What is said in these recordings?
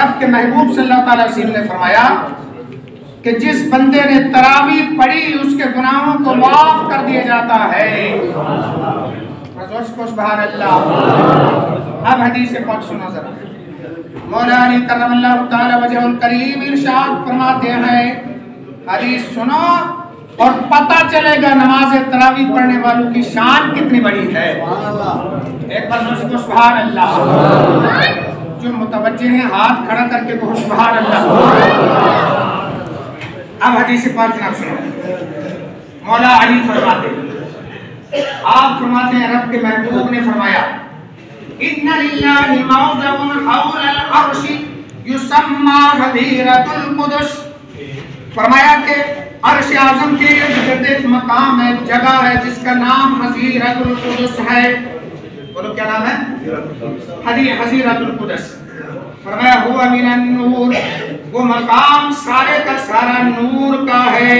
रब के महबूब सल्लल्लाहु अलैहि वसल्लम ने फरमाया कि जिस बंदे ने तरावी पढ़ी उसके गुनाहों को माफ कर दिया जाता है। सुभान अल्लाह। अब हदीस पाक सुनो जरा। मौला अली करमल्लाहु तआला वजहुल करीम इरशाद फरमाते हैं, हदीस सुनो और पता चलेगा नमाज तरावी पढ़ने वालों की शान कितनी बड़ी है। एक बार सुभान अल्लाह। जो मुतवज्जे हैं हाथ खड़ा करके कहो सुभान अल्लाह। अब हदीस पाक जनाब सुनो। मौला अली फरमाते, आप फरमाते हैं रब के महबूब ने फरमाया, इन्ना लिल्लाहि मौज़अन हौलल अर्शी युसम्मा हदीरतुल कुदस। फरमाया कि अर्श आज़म के इर्द-गिर्द एक मकाम है, जगह है जिसका नाम हज़ीरतुल कुदस है। बोलो क्या नाम है? हज़ीरतुल कुदस। फरमाया हुआ मिनन नूर, वो मकाम सारे का सारा नूर का है।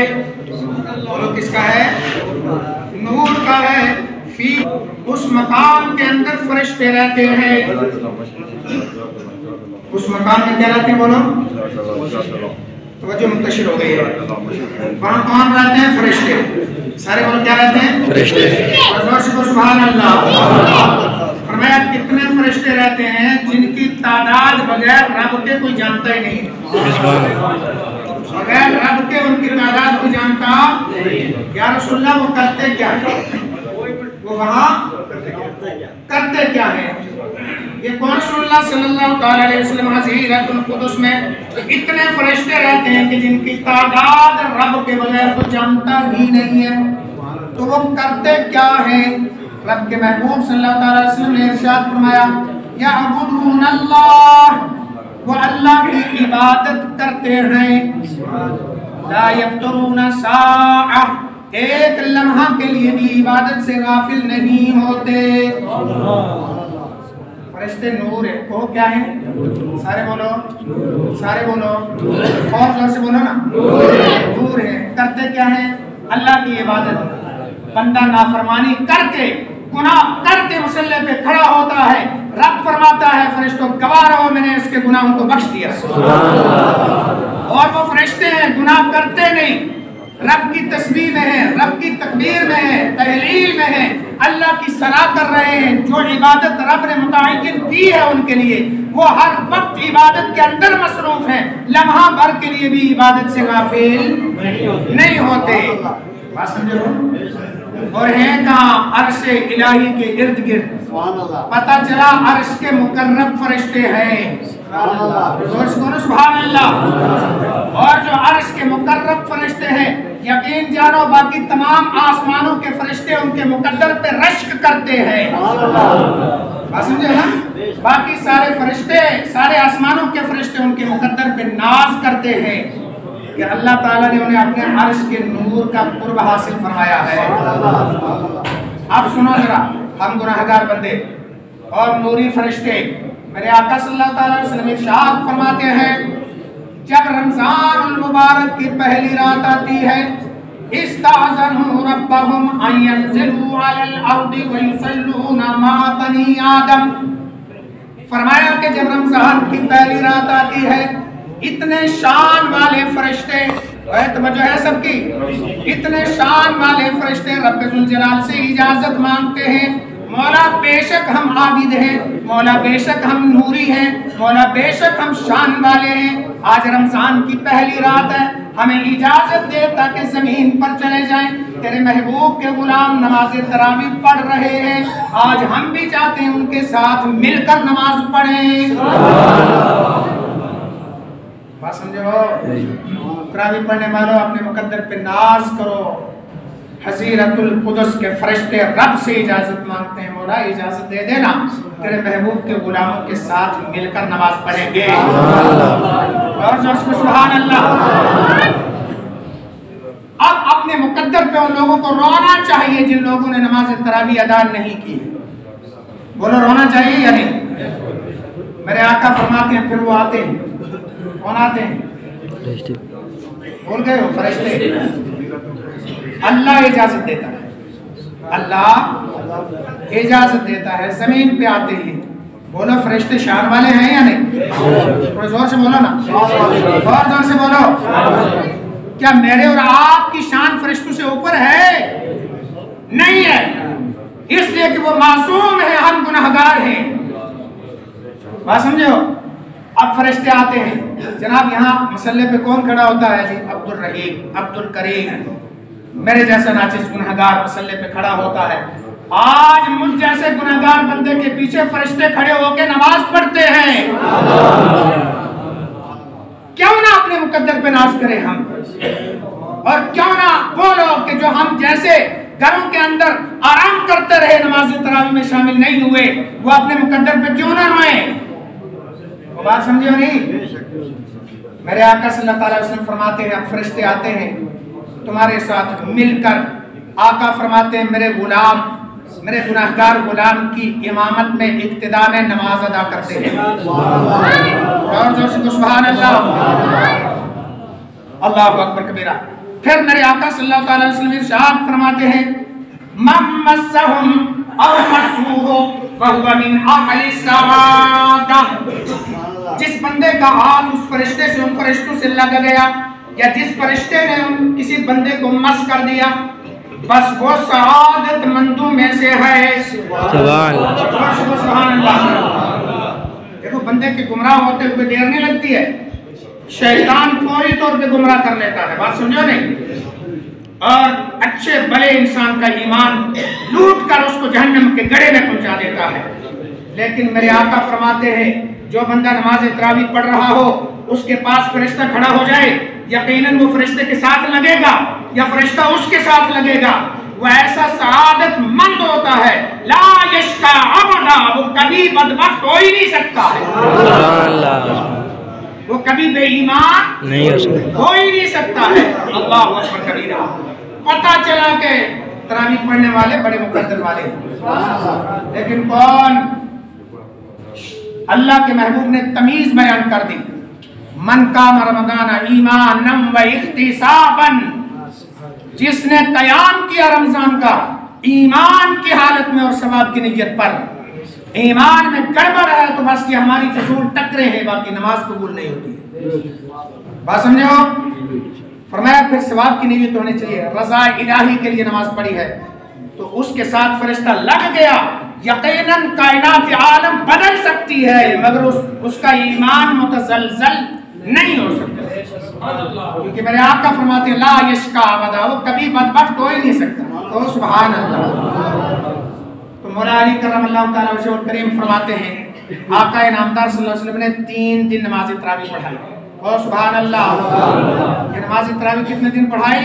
बोलो किसका है? नूर का है। फी उस मकाम के अंदर फरिश्ते रहते हैं। उस मकाम में क्या रहते हैं? बोलो तो मुंतशिर हो गई है। वहाँ कौन रहते हैं? फरिश्ते। सारे बोलो क्या रहते हैं? फरिश्ते। सुभान अल्लाह। फरमाया कितने फरिश्ते रहते हैं जिनकी तादाद बगैर रब के कोई जानता ही नहीं है। बगैर रब के उनकी तादाद कोई जानता या रसूलुल्लाह वो करते क्या है? वो वहाँ करते क्या है? ये कौन रसूलुल्लाह सल्लल्लाहु अलैहि वसल्लम हज़ीरतुल कुदस में इतने फरिश्ते रहते हैं कि जिनकी तादाद रब के बगैर कोई जानता ही नहीं है। तो वो करते क्या है? रब के महबूब सल्लल्लाहु अलैहि वसल्लम ने इरशाद फरमाया, यअबुदूनल्लाह, वो अल्लाह की इबादत करते हैं। ला यफ्तरूना साअह, एक लम्हा के लिए भी इबादत से गाफिल नहीं होते। फरिश्ते नूर है। कहो क्या है? सारे बोलो, सारे बोलो और जोर से बोलो ना। नूर है। करते क्या है? अल्लाह की इबादत। बंदा नाफरमानी करके गुनाह करके मुसल्ले पे खड़ा होता है, रब फरमाता है फरिश्तों गवाह रहो मैंने इसके गुनाहों को बख्श दिया। और वो फरिश्ते हैं गुनाह करते नहीं, रब की तस्बीह में है, रब की तकबीर में है, तहलील में है, अल्लाह की सलाह कर रहे हैं। जो इबादत रब ने मुतअय्यन की है उनके लिए वो हर वक्त इबादत के अंदर मसरूफ है, लम्हा भर के लिए भी इबादत से गाफिल नहीं होते। बात समझे हो? और है कहाँ? अर्श इलाही के इर्द गिर्द। पता चला अर्श के मुकर्रब फरिश्ते हैं। सुभान अल्लाह। और जो अर्श के मुकर्रब फरिश्ते हैं, यकीन जानो बाकी तमाम आसमानों के फरिश्ते उनके मुकद्दर पे रश्क करते हैं। बात समझे ना? बाकी सारे फरिश्ते, सारे आसमानों के फरिश्ते उनके मुकद्दर पे नाज करते हैं कि अल्लाह ताला ने उन्हें अपने अर्श के नूर का कुर्ब हासिल फरमाया है। अब सुनो जरा, हम गुनाहगार बंदे और नूरी फरिश्ते, मेरे आका सल्लल्लाहु अलैहि वसल्लम इरशाद फरमाते हैं, जब रमजान मुबारक की पहली रात आती है, इस्ताज़नु रब्बहुम अन यंज़िलू अलल अर्दि व युसल्लूना मा बनी आदम। फरमाया कि जब रमजान की पहली रात आती है, इतने शान वाले फरिश्ते, तवज्जो है सबकी, इतने शान वाले फरिश्ते रब्बे जुल जलाल से इजाजत मांगते हैं, मौला बेशक हम आबिद हैं, मौला बेशक हम नूरी हैं, मौला बेशक हम शान वाले हैं, आज रमजान की पहली रात है, हमें इजाजत दे ताकि जमीन पर चले जाएं, तेरे महबूब के गुलाम नमाज तरावी पढ़ रहे हैं, आज हम भी चाहते हैं उनके साथ मिलकर नमाज पढ़ें। बात समझे हो? तरावी पढ़ने वालों अपने मुकद्दर पे नाज करो। हज़ीरतुल कुदस के फरिश्ते रब से इजाजत मांगते हैं, मौला इजाजत दे देना तेरे महबूब के गुलामों के साथ मिलकर नमाज पढ़ेंगे। और सुभान अल्लाह। अब अपने मुकद्दर पे उन लोगों को रोना चाहिए जिन लोगों ने नमाज तरावी अदा नहीं की। बोलो रोना चाहिए या नहीं? मेरे आका फरमाते हैं फिर वो आते हैं। कौन आते हैं? बोल गए हो? फरिश्ते। अल्लाह इजाजत देता है, अल्लाह इजाजत देता है, जमीन पे आते हैं, बोलो फरिश्ते शान वाले हैं या नहीं? थोड़ा जोर से बोलो ना, और जोर से बोलो। क्या मेरे और आपकी शान फरिश्तों से ऊपर है? नहीं है, इसलिए कि वो मासूम है, हम गुनहगार हैं। बात समझे हो? अब फरिश्ते आते हैं। जनाब यहाँ मसल्ले पे कौन खड़ा होता है जी? अब्दुल रहीम, अब्दुल करीम, मेरे जैसा नाचिस गुनहगार मसल्ले पे खड़ा होता है। आज मुझ जैसे गुनहगार बंदे के पीछे फरिश्ते खड़े होकर नमाज पढ़ते हैं। क्यों ना अपने मुकद्दर पे नाज करें हम, और क्यों ना वो लोग कि जो हम जैसे घरों के अंदर आराम करते रहे, नमाज तरावी में शामिल नहीं हुए, वो अपने मुकद्दर पे क्यों ना रोए? वो बात समझे हो नहीं? मेरे आका सल्लल्लाहु अलैहि वसल्लम फरमाते हैं, अब फरिश्ते आते हैं तुम्हारे साथ मिलकर। आका फरमाते हैं मेरे गुलाम, मेरे गुनाहगार गुलाम की इमामत में इक्तिदा में नमाज अदा करते हैं। और जोर से सुभान अल्लाह, अल्लाहु अकबर कबीरा। फिर मेरे आका सल्लल्लाहु अलैहि वसल्लम इरशाद फरमाते हैं मम मस्सहुम औ मस्सूहु वहुव मिन अहली सवादा। जिस बंदे का हाथ उस फरिश्ते से, उन फरिश्तों से लग गया, या जिस फरिश्ते ने किसी बंदे को मस कर दिया, बस वो सआदत मंदों में से है। सुभान अल्लाह। देखो बंदे के गुमराह होते हुए देर नहीं लगती है, शैतान फौरी तौर पे गुमराह कर लेता है। बात समझो नहीं? और अच्छे भले इंसान का ईमान लूट कर उसको जहन्नम के गड़े में पहुंचा देता है। लेकिन मेरे आका फरमाते हैं जो बंदा नमाज तरावी पढ़ रहा हो, उसके पास फरिश्ता खड़ा हो जाए, यकीनन वो फरिश्ते के साथ लगेगा या फरिश्ता उसके साथ लगेगा। वो ऐसा सआदत मंद होता है, ला यश्का अबदा, वो कभी बदबख्त हो ही नहीं सकता है, वो कभी बेईमान नहीं हो ही नहीं सकता है। अल्लाहु अकबर कबीरा। पता चला के तरावी पढ़ने वाले बड़े मुकद्दर वाले, लेकिन कौन? अल्लाह के महबूब ने तमीज बयान कर दी, मन काम रमजान ईमानम व इख्तिसाबन, जिसने कयाम किया रमजान का ईमान की हालत में और सवाब की नियत पर। ईमान में गड़बड़ है तो बस ये हमारी फजूल टकरे हैं, बाकी नमाज कबूल नहीं होती है। बात समझो? फरमाया फिर सवाब की नियत होनी चाहिए, रज़ा इलाही के लिए नमाज पढ़ी है तो उसके साथ फरिश्ता लग गया, यकीनन कायनात आलम बदल सकती है, मगर उसका ईमान मुतज़लज़ल नहीं हो सकता, क्योंकि मेरे आका फरमाते हैं ला यश्का अबदा, वो कभी बदबख्त हो ही नहीं सकता। तो सुभान अल्लाह। तो मौला अली करमल्लाहु तआला वजहुल करीम फरमाते हैं आका इनामदार सल्लल्लाहु अलैहि वसल्लम ने 3 दिन नमाज तरावी पढ़ाई। और सुभान अल्लाह। ये नमाज तरावी कितने दिन पढ़ाई?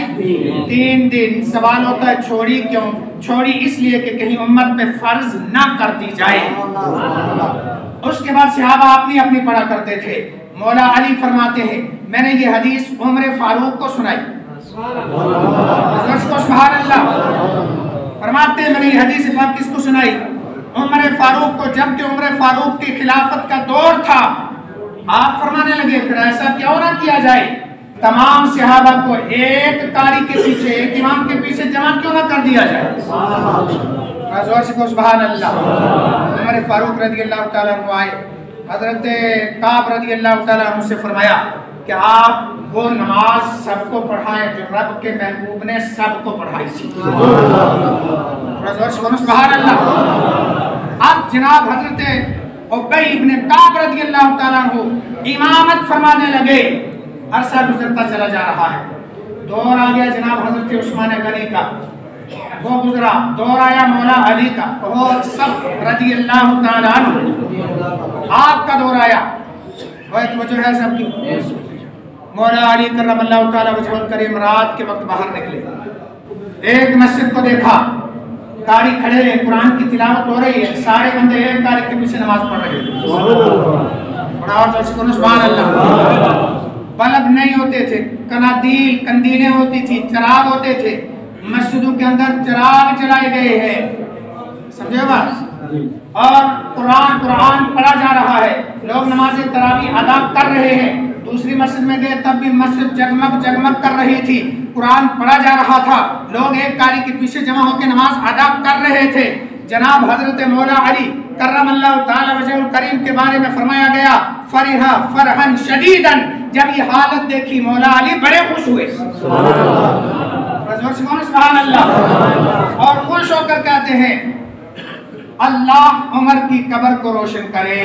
3 दिन। सवाल होता है छोड़ी क्यों? छोड़ी इसलिए कि कहीं उम्मत पे फर्ज ना कर दी जाए। उसके बाद सहाबा अपनी अपनी पढ़ा करते थे। मौला अली फरमाते हैं मैंने ये हदीस उमर फारूक को सुनाई। सुभान अल्लाह। फरमाते हैं मैंने ये हदीस पाक किसको सुनाई? उमर फारूक को। जबकि उमर फारूक की खिलाफत का दौर था, आप फरमाने लगे फिर ऐसा क्यों ना किया जाए, तमाम सहाबा को एक कारी के पीछे, एक इमाम के पीछे जमा क्यों ना कर दिया जाए। सुभान अल्लाह। उमर फारूक रज़ियल्लाहु ताला अन्हु आए, हजरत काब रज़ियल्लाहु ताला अन्हु से फरमाया कि आप वो नमाज सबको पढ़ाएं जो रब के महबूब ने सबको पढ़ाई थी। सुभान अल्लाह। अब जनाब हजरत उबई इब्ने काब रज़ियल्लाहु ताला अन्हु इमामत फरमाने लगे। अरसा गुजरता चला जा रहा है, दौर आ गया जनाब हजरत उस्मान गनी का, वो गुजरा, दौर आया मौला अली का, और सब रज़ियल्लाहु ताला अन्हु आपका दौर आया। वजह है सबकी। मौला अली करमल्लाहु ताला वजहुल करीम रात के वक्त बाहर निकले, एक मस्जिद को देखा, कारी खड़े हैं, कुरान की तिलावत हो रही है, सारे बंदे एक कारी के पीछे नमाज पढ़ रहे हैं। सुभान अल्लाह। बल्ब नहीं होते थे, कनादील कंदीलें होती थी, चिराग होते थे, मस्जिदों के अंदर चिराग जलाए गए हैं, समझे बात। और कुरान पढ़ा जा रहा है, लोग नमाज तरावी अदा कर रहे हैं। दूसरी मस्जिद में गए तब भी मस्जिद जगमग जगमग कर रही थी, कुरान पढ़ा जा रहा था, लोग एक कारी के पीछे जमा होकर नमाज अदा कर रहे थे। जनाब हजरत मौला अली कर्रमल्लाहु ताला वजहुल करीम के बारे में फरमाया गया, फरिहा फरहन शदीदन, जब ये हालत देखी मौला अली बड़े खुश हुए, सुभान अल्लाह, और खुश होकर कहते हैं अल्लाह उमर की कब्र को रोशन करे,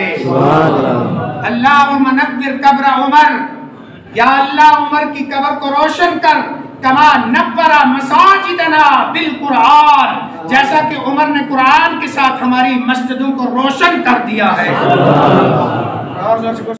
अल्लाहुम्मा नव्विर कब्र उमर, या अल्लाह उमर की कब्र को रोशन कर, कमा नव्वरा मसाजिदना बिल कुरान, जैसा कि उमर ने कुरान के साथ हमारी मस्जिदों को रोशन कर दिया है।